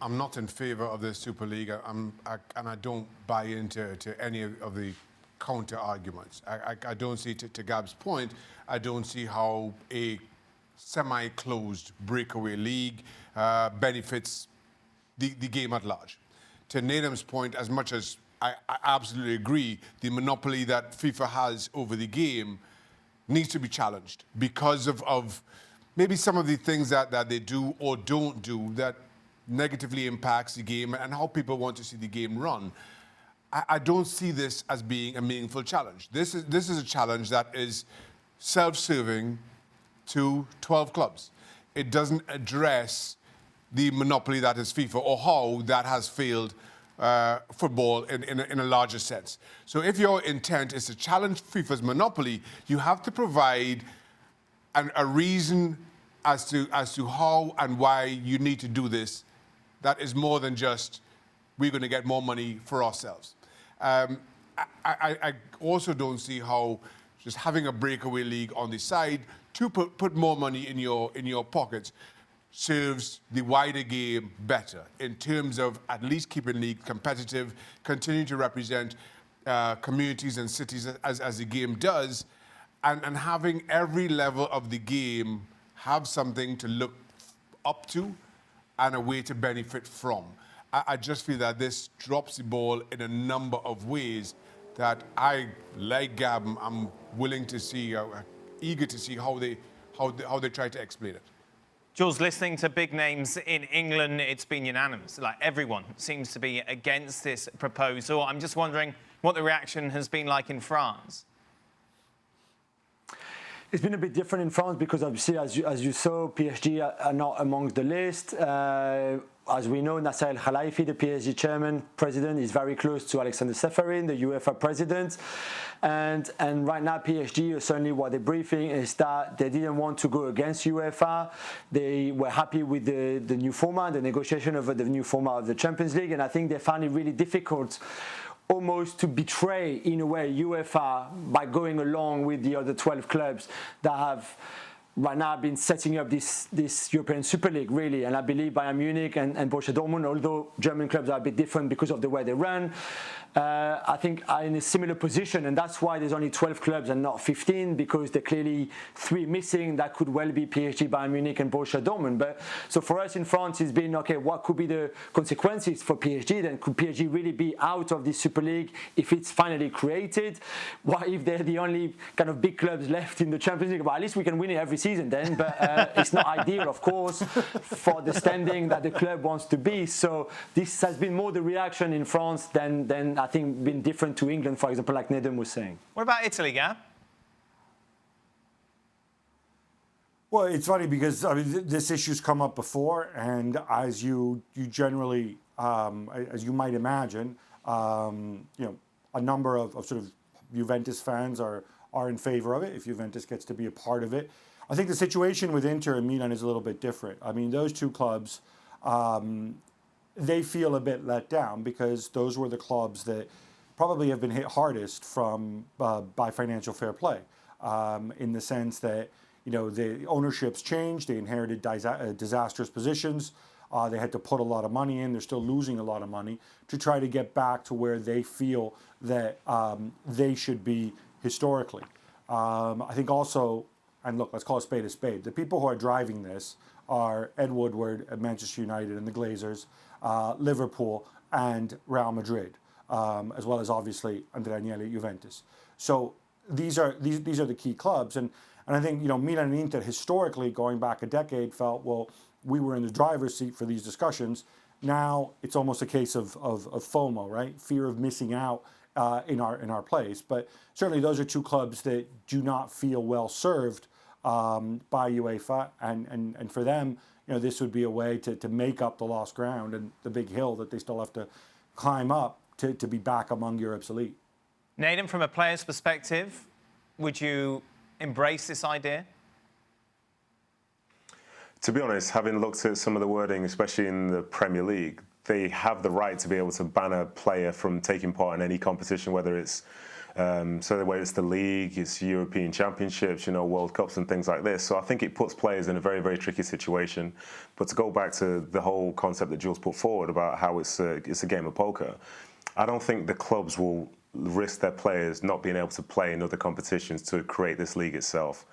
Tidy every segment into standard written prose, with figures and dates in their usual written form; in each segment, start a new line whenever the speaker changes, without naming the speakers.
I'm not in favour of the Super League, and I don't buy into any of the counter arguments. I don't see, to Gab's point, I don't see how a semi-closed breakaway league benefits the game at large. To Nedum's point, as much as I absolutely agree, the monopoly that FIFA has over the game needs to be challenged because of maybe some of the things that they do or don't do that negatively impacts the game and how people want to see the game run. I don't see this as being a meaningful challenge. This is a challenge that is self-serving to 12 clubs. It doesn't address the monopoly that is FIFA or how that has failed football in a larger sense. So if your intent is to challenge FIFA's monopoly, you have to provide a reason as to how and why you need to do this that is more than just we're going to get more money for ourselves. I also don't see how just having a breakaway league on the side to put more money in your pockets serves the wider game better in terms of at least keeping league competitive, continuing to represent communities and cities as the game does, and having every level of the game have something to look up to and a way to benefit from. I just feel that this drops the ball in a number of ways that I, like Gab, I'm willing to see, eager to see how they try to explain it.
Jules, listening to big names in England, it's been unanimous. Like, everyone seems to be against this proposal. I'm just wondering what the reaction has been like in France.
It's been a bit different in France because obviously, as you saw, PSG are not amongst the list. As we know, Nasser El Khelaifi, the PSG chairman, president, is very close to Alexander Ceferin, the UEFA president. And right now, PSG, certainly what they're briefing is that they didn't want to go against UEFA. They were happy with the new format, the negotiation over the new format of the Champions League. And I think they found it really difficult almost to betray, in a way, UEFA by going along with the other 12 clubs that have right now been setting up this European Super League, really. And I believe Bayern Munich and Borussia Dortmund, although German clubs are a bit different because of the way they run, I think are in a similar position. And that's why there's only 12 clubs and not 15, because there are clearly 3 missing. That could well be PSG, Bayern Munich and Borussia Dortmund. But so for us in France, it's been, okay, what could be the consequences for PSG? Then could PSG really be out of this Super League if it's finally created? What if they're the only kind of big clubs left in the Champions League? Well, at least we can win it every season then, but it's not ideal, of course, for the standing that the club wants to be. So this has been more the reaction in France than I think been different to England, for example, like Nedum was saying.
What about Italy, Gab?
Well, it's funny because I mean, this issue's come up before, and as you generally, as you might imagine, a number of sort of Juventus fans are in favour of it if Juventus gets to be a part of it. I think the situation with Inter and Milan is a little bit different. I mean, those two clubs, they feel a bit let down because those were the clubs that probably have been hit hardest by financial fair play, in the sense that, the ownerships changed, they inherited disastrous positions, they had to put a lot of money in, they're still losing a lot of money to try to get back to where they feel that they should be historically. I think also, and look, let's call a spade, the people who are driving this are Ed Woodward at Manchester United and the Glazers, Liverpool and Real Madrid, as well as obviously Andrea Agnelli at Juventus. So these are the key clubs, and I think Milan and Inter historically, going back a decade, felt, well, we were in the driver's seat for these discussions. Now it's almost a case of FOMO, right? Fear of missing out in our place. But certainly those are two clubs that do not feel well served by UEFA, and for them, this would be a way to make up the lost ground and the big hill that they still have to climb up to be back among Europe's elite.
Nedum, from a player's perspective, would you embrace this idea?
To be honest, having looked at some of the wording, especially in the Premier League, they have the right to be able to ban a player from taking part in any competition, whether it's So whether it's the league, it's European championships, World Cups and things like this. So I think it puts players in a very, very tricky situation. But to go back to the whole concept that Jules put forward about how it's a game of poker, I don't think the clubs will risk their players not being able to play in other competitions to create this league itself.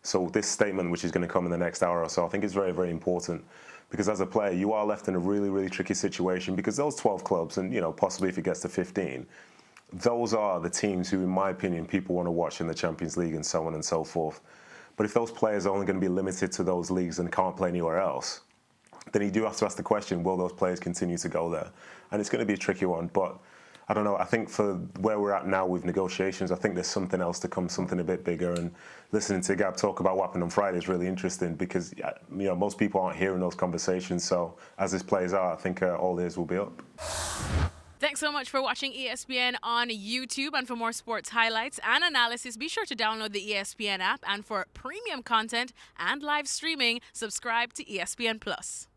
So this statement, which is going to come in the next hour or so, I think is very, very important. Because as a player, you are left in a really, really tricky situation because those 12 clubs, and possibly if it gets to 15, those are the teams who, in my opinion, people want to watch in the Champions League and so on and so forth. But if those players are only going to be limited to those leagues and can't play anywhere else, then you do have to ask the question, will those players continue to go there? And it's going to be a tricky one. But I don't know. I think for where we're at now with negotiations, I think there's something else to come, something a bit bigger. And listening to Gab talk about what happened on Friday is really interesting because most people aren't hearing those conversations. So as this plays out, I think all ears will be up.
Thanks so much for watching ESPN on YouTube. And for more sports highlights and analysis, be sure to download the ESPN app. And for premium content and live streaming, subscribe to ESPN Plus.